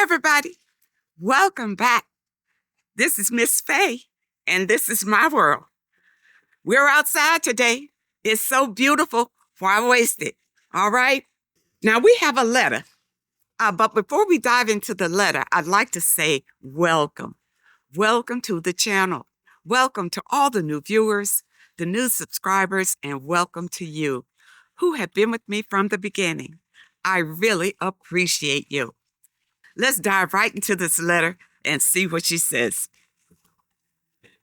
everybody. Welcome back. This is Miss Faye, and this is my world. We're outside today. It's so beautiful. Why waste it? All right. Now we have a letter. But before we dive into the letter, I'd like to say welcome. Welcome to the channel. Welcome to all the new viewers, the new subscribers, and welcome to you who have been with me from the beginning. I really appreciate you. Let's dive right into this letter and see what she says.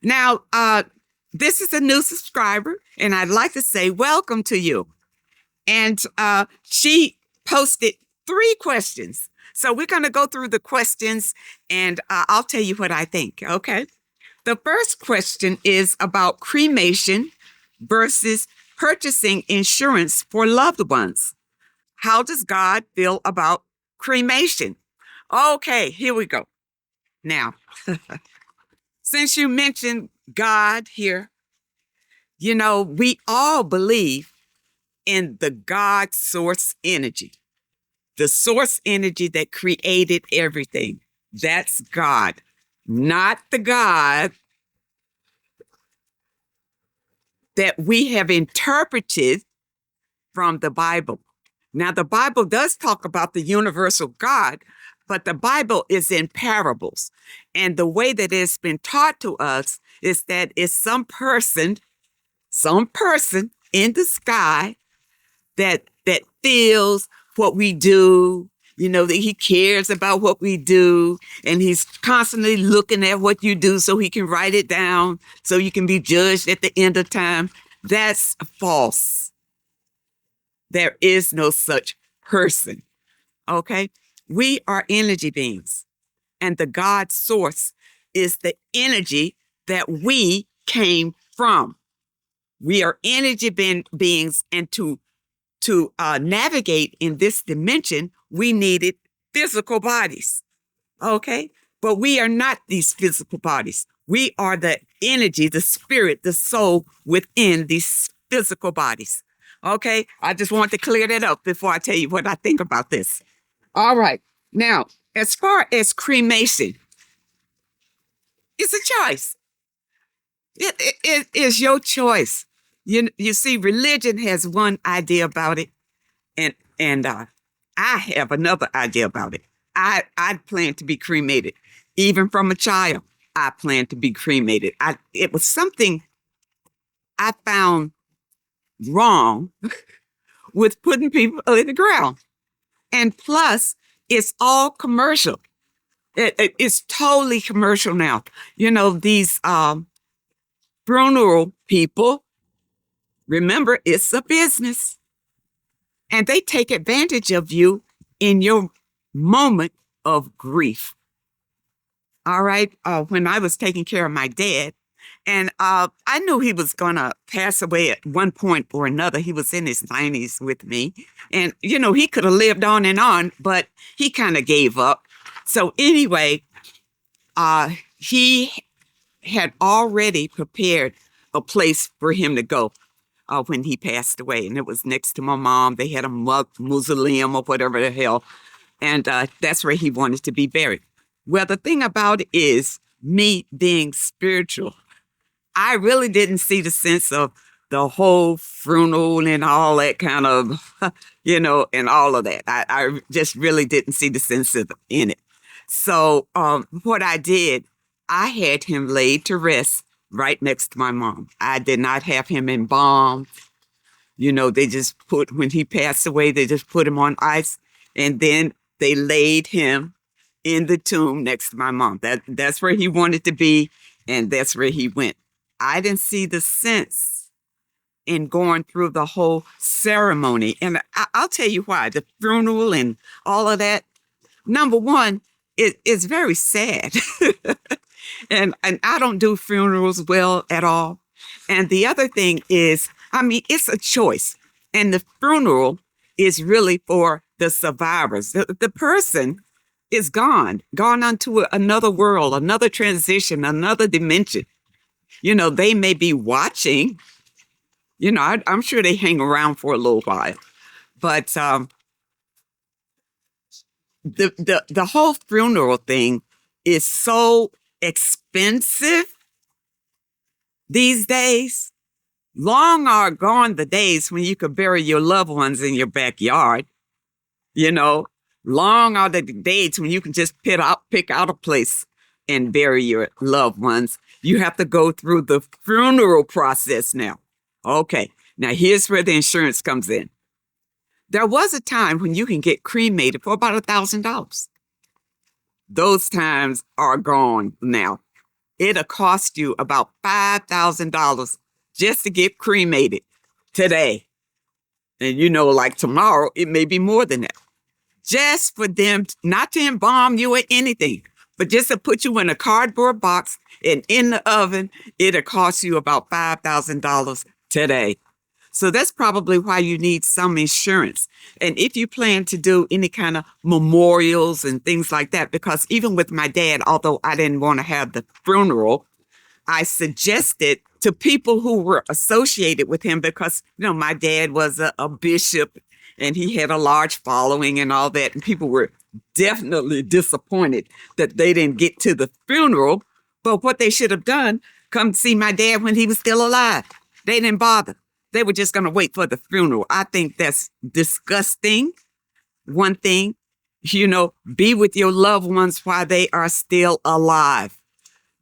Now, this is a new subscriber, and I'd like to say welcome to you. And she posted 3 questions. So we're going to go through the questions, and I'll tell you what I think, okay? The first question is about cremation versus purchasing insurance for loved ones. How does God feel about cremation? Okay, here we go. Now, since you mentioned God here, you know, we all believe in the God source energy, the source energy that created everything. That's God, not the God that we have interpreted from the Bible. Now, the Bible does talk about the universal God, but the Bible is in parables. And the way that it's been taught to us is that it's some person in the sky that feels what we do, you know, that he cares about what we do. And he's constantly looking at what you do so he can write it down so you can be judged at the end of time. That's false. There is no such person. Okay? We are energy beings, and the God source is the energy that we came from. We are energy beings, and to navigate in this dimension, we needed physical bodies, okay? But we are not these physical bodies. We are the energy, the spirit, the soul within these physical bodies, okay? I just want to clear that up before I tell you what I think about this. All right. Now, as far as cremation, it's a choice. It is your choice. You see, religion has one idea about it, and I have another idea about it. I plan to be cremated. Even from a child, I plan to be cremated. It was something I found wrong with putting people in the ground. And plus, it's all commercial. It's totally commercial now. You know, these funeral people, remember, it's a business. And they take advantage of you in your moment of grief. All right. When I was taking care of my dad, and I knew he was going to pass away at one point or another. He was in his 90s with me. And, you know, he could have lived on, but he kind of gave up. So anyway, he had already prepared a place for him to go when he passed away. And it was next to my mom. They had a mausoleum or whatever the hell. And that's where he wanted to be buried. Well, the thing about it is, me being spiritual, I really didn't see the sense of the whole funeral and all that kind of, you know, and all of that. I just really didn't see the sense in it. So what I did, I had him laid to rest right next to my mom. I did not have him embalmed. You know, when he passed away, they just put him on ice, and then they laid him in the tomb next to my mom. That's where he wanted to be, and that's where he went. I didn't see the sense in going through the whole ceremony. And I'll tell you why. The funeral and all of that. Number one, it's very sad. and I don't do funerals well at all. And the other thing is, I mean, it's a choice. And the funeral is really for the survivors. The person is gone onto another world, another transition, another dimension. You know, they may be watching. You know, I'm sure they hang around for a little while. But the whole funeral thing is so expensive these days. Long are gone the days when you could bury your loved ones in your backyard. You know, long are the days when you can just pick out a place and bury your loved ones. You have to go through the funeral process now. Okay, now here's where the insurance comes in. There was a time when you can get cremated for about $1,000. Those times are gone now. It'll cost you about $5,000 just to get cremated today. And like tomorrow, it may be more than that. Just for them not to embalm you or anything, but just to put you in a cardboard box and in the oven, it'll cost you about $5,000 today. So that's probably why you need some insurance. And if you plan to do any kind of memorials and things like that, because even with my dad, although I didn't want to have the funeral, I suggested to people who were associated with him because, my dad was a bishop and he had a large following and all that. And people were definitely disappointed that they didn't get to the funeral. But what they should have done, come see my dad when he was still alive. They didn't bother. They were just going to wait for the funeral. I think that's disgusting. One thing, be with your loved ones while they are still alive.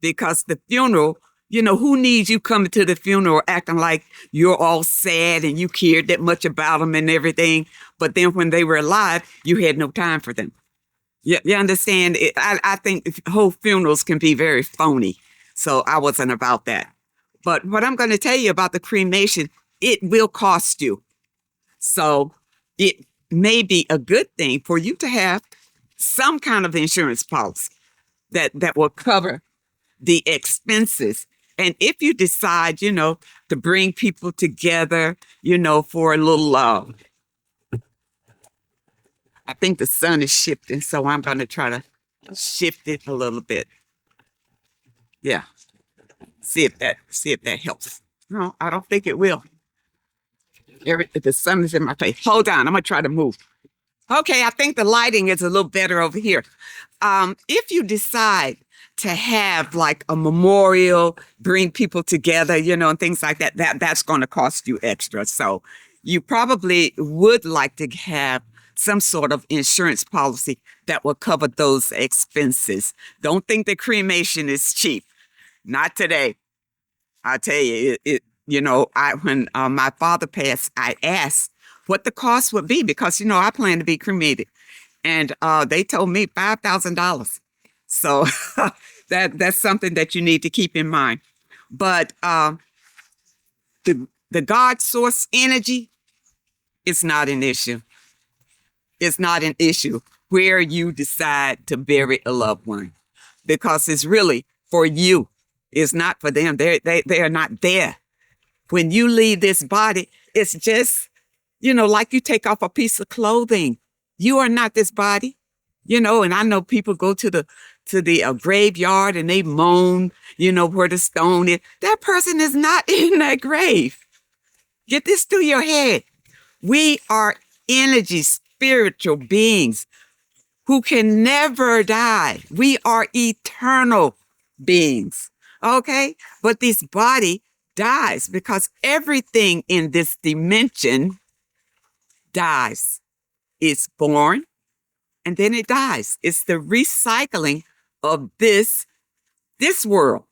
Because the funeral, who needs you coming to the funeral acting like you're all sad and you cared that much about them and everything. But then when they were alive, you had no time for them. You understand? I think whole funerals can be very phony. So I wasn't about that. But what I'm going to tell you about the cremation, it will cost you. So it may be a good thing for you to have some kind of insurance policy that will cover the expenses. And if you decide, to bring people together, for a little, I think the sun is shifting, so I'm going to try to shift it a little bit. Yeah. See if that helps. No, I don't think it will. The sun is in my face. Hold on, I'm going to try to move. Okay, I think the lighting is a little better over here. If you decide to have like a memorial, bring people together, and things like that, that's going to cost you extra. So you probably would like to have some sort of insurance policy that will cover those expenses. Don't think that cremation is cheap. Not today. I tell you, when my father passed, I asked what the cost would be because, I plan to be cremated. And they told me $5,000. So that's something that you need to keep in mind. But the God source energy is not an issue. It's not an issue where you decide to bury a loved one because it's really for you. It's not for them. They are not there. When you leave this body, it's just, like you take off a piece of clothing. You are not this body, and I know people go to the graveyard and they moan, where the stone is. That person is not in that grave. Get this through your head. We are energy, spiritual beings who can never die. We are eternal beings. Okay? But this body dies because everything in this dimension dies. It's born and then it dies. It's the recycling of this world.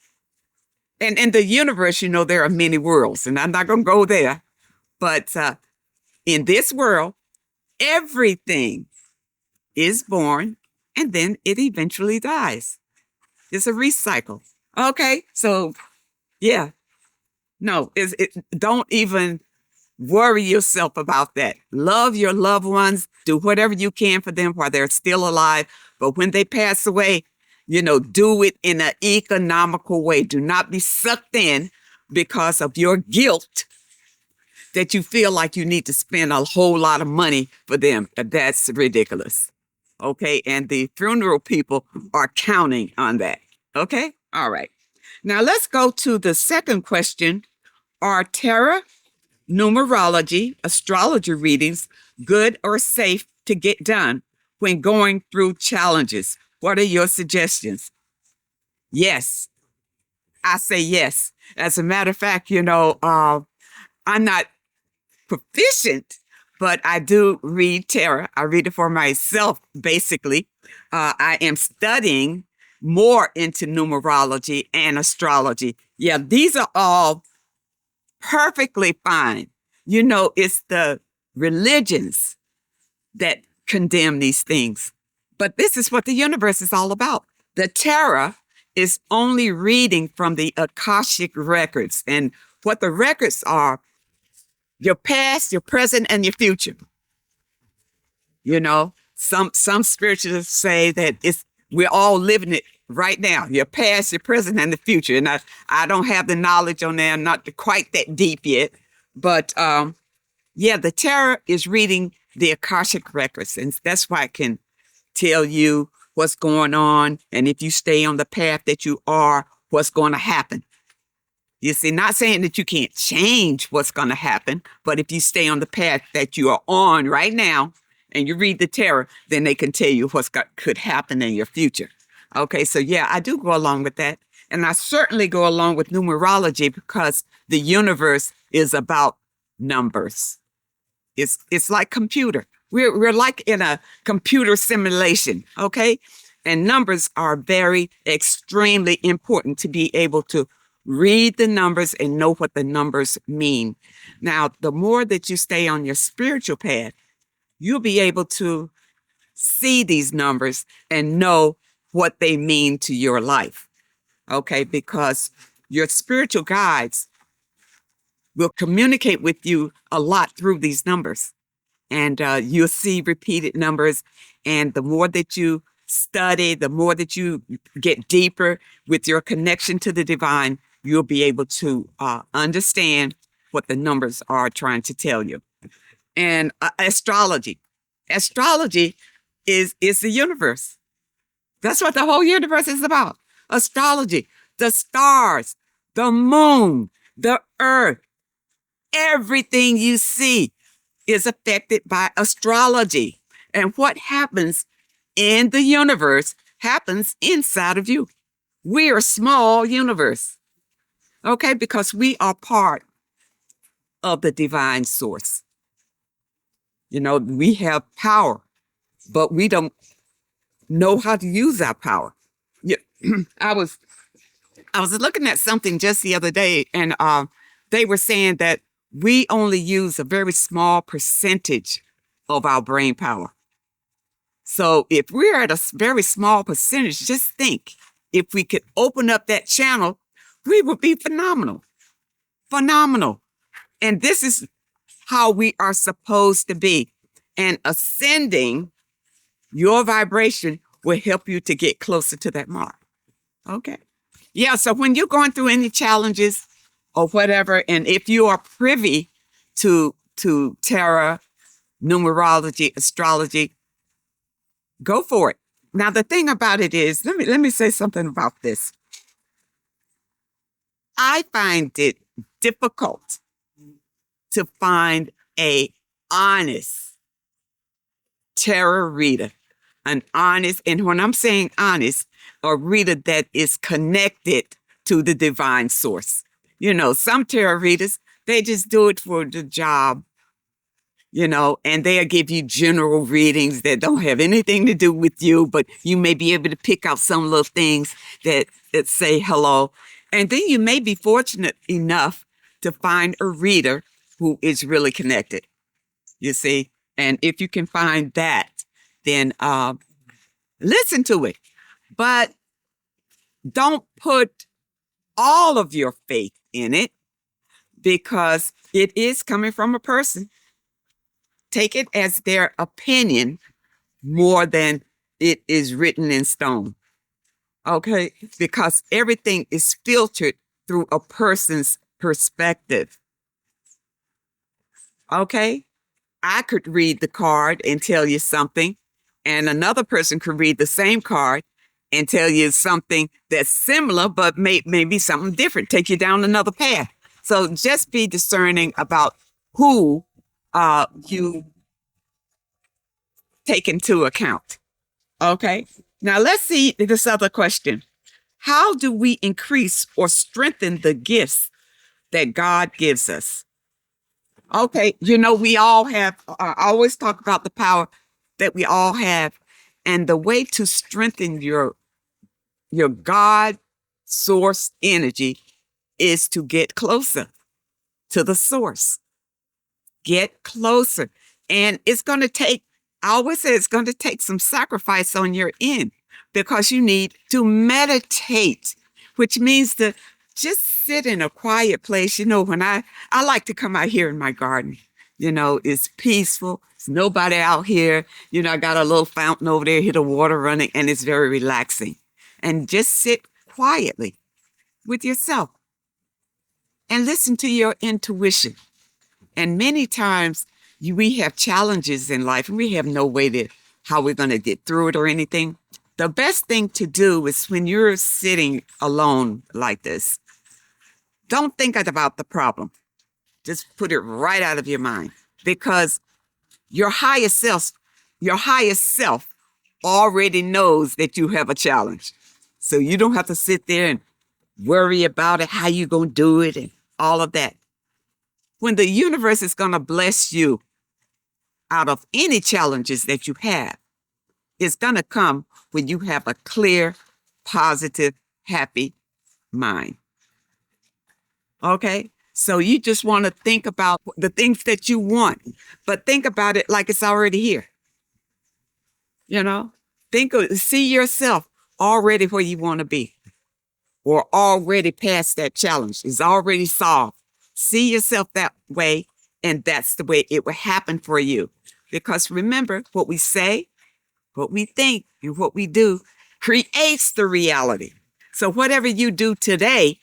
And in the universe, there are many worlds, and I'm not going to go there. But in this world, everything is born and then it eventually dies. It's a recycle. Okay, so yeah, no, don't even worry yourself about that. Love your loved ones. Do whatever you can for them while they're still alive. But when they pass away, do it in an economical way. Do not be sucked in because of your guilt that you feel like you need to spend a whole lot of money for them. That's ridiculous. Okay, and the funeral people are counting on that. Okay, all right. Now let's go to the second question. Are tarot, numerology, astrology readings good or safe to get done when going through challenges? What are your suggestions? Yes, I say yes. As a matter of fact, I'm not proficient, but I do read tarot. I read it for myself, basically. I am studying more into numerology and astrology. Yeah, these are all perfectly fine. It's the religions that condemn these things. But this is what the universe is all about. The tarot is only reading from the Akashic records. And what the records are, your past, your present, and your future. Some spiritualists say that we're all living it right now. Your past, your present, and the future. And I don't have the knowledge on that. I'm not quite that deep yet. But the tarot is reading the Akashic records, and that's why it can tell you what's going on, and if you stay on the path that you are, what's going to happen. You see, not saying that you can't change what's going to happen, but if you stay on the path that you are on right now, and you read the tarot, then they can tell you could happen in your future. Okay, so yeah, I do go along with that. And I certainly go along with numerology because the universe is about numbers. It's like computer. We're like in a computer simulation, okay? And numbers are very extremely important to be able to read the numbers and know what the numbers mean. Now, the more that you stay on your spiritual path, you'll be able to see these numbers and know what they mean to your life, okay? Because your spiritual guides will communicate with you a lot through these numbers. And you'll see repeated numbers. And the more that you study, the more that you get deeper with your connection to the divine, you'll be able to understand what the numbers are trying to tell you. And astrology. Astrology is the universe. That's what the whole universe is about. Astrology, the stars, the moon, the earth, everything you see is affected by astrology. And what happens in the universe happens inside of you. We are a small universe, okay? Because we are part of the divine source. We have power, but we don't know how to use our power. Yeah, I was looking at something just the other day, and they were saying that we only use a very small percentage of our brain power. So if we're at a very small percentage, just think, if we could open up that channel, we would be phenomenal. Phenomenal. And this is how we are supposed to be. And ascending your vibration will help you to get closer to that mark. Okay. Yeah, so when you're going through any challenges or whatever, and if you are privy to tarot, numerology, astrology, go for it. Now, the thing about it is, let me say something about this. I find it difficult to find a honest tarot reader, an honest, and when I'm saying honest, a reader that is connected to the divine source. Some tarot readers, they just do it for the job, and they'll give you general readings that don't have anything to do with you, but you may be able to pick out some little things that say hello. And then you may be fortunate enough to find a reader who is really connected, you see. And if you can find that, then listen to it. But don't put all of your faith in it, because it is coming from a person. Take it as their opinion more than it is written in stone. Okay? Because everything is filtered through a person's perspective. Okay? I could read the card and tell you something, and another person could read the same card and tell you something that's similar, but maybe something different, take you down another path. So just be discerning about who you take into account. Okay. Now let's see this other question. How do we increase or strengthen the gifts that God gives us? Okay. We all have, I always talk about the power that we all have. And the way to strengthen your God source energy is to get closer to the source. Get closer. And it's going to take, I always say it's going to take some sacrifice on your end because you need to meditate, which means to just sit in a quiet place. When I like to come out here in my garden, it's peaceful. There's nobody out here. I got a little fountain over there, hear the water running, and it's very relaxing. And just sit quietly with yourself and listen to your intuition. And many times we have challenges in life and we have no way to how we're going to get through it or anything. The best thing to do is when you're sitting alone like this, don't think about the problem. Just put it right out of your mind because your highest self already knows that you have a challenge. So you don't have to sit there and worry about it, how you going to do it and all of that. When the universe is going to bless you out of any challenges that you have, it's going to come when you have a clear, positive, happy mind. Okay? So you just want to think about the things that you want, but think about it like it's already here. See yourself already where you want to be or already past that challenge. It's already solved. See yourself that way, and that's the way it will happen for you. Because remember, what we say, what we think, and what we do creates the reality. So whatever you do today,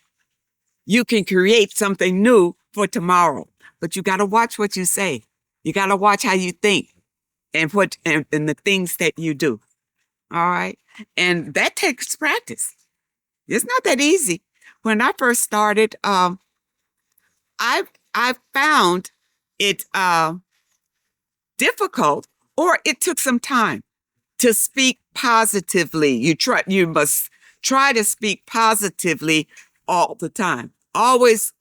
you can create something new for tomorrow. But you got to watch what you say. You got to watch how you think and and the things that you do. All right. And that takes practice. It's not that easy. When I first started, I found it difficult, or it took some time to speak positively. You must try to speak positively all the time. Always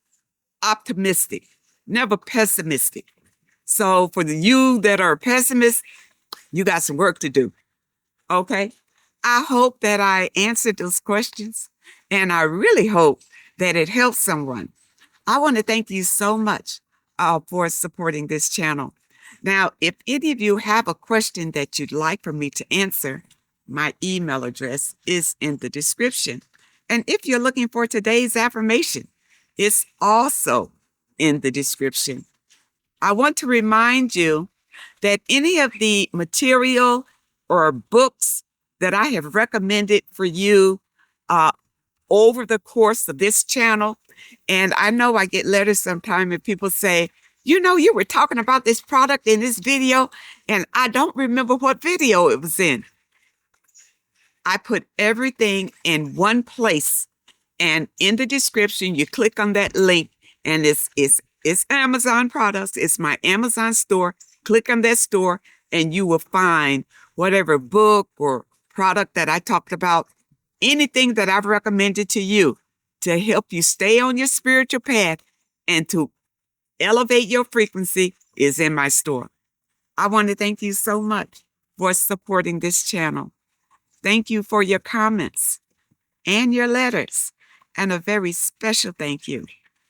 optimistic, never pessimistic. So for you that are pessimists, you got some work to do. Okay. I hope that I answered those questions, and I really hope that it helps someone. I want to thank you so much for supporting this channel. Now, if any of you have a question that you'd like for me to answer, my email address is in the description. And if you're looking for today's affirmation, it's also in the description. I want to remind you that any of the material or books that I have recommended for you over the course of this channel, and I know I get letters sometimes and people say, you were talking about this product in this video, and I don't remember what video it was in. I put everything in one place, and in the description, you click on that link, and it's Amazon products. It's my Amazon store. Click on that store, and you will find whatever book or product that I talked about, anything that I've recommended to you to help you stay on your spiritual path and to elevate your frequency is in my store. I want to thank you so much for supporting this channel. Thank you for your comments and your letters, and a very special thank you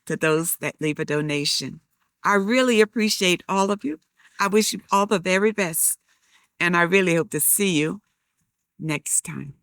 to those that leave a donation. I really appreciate all of you. I wish you all the very best, and I really hope to see you next time.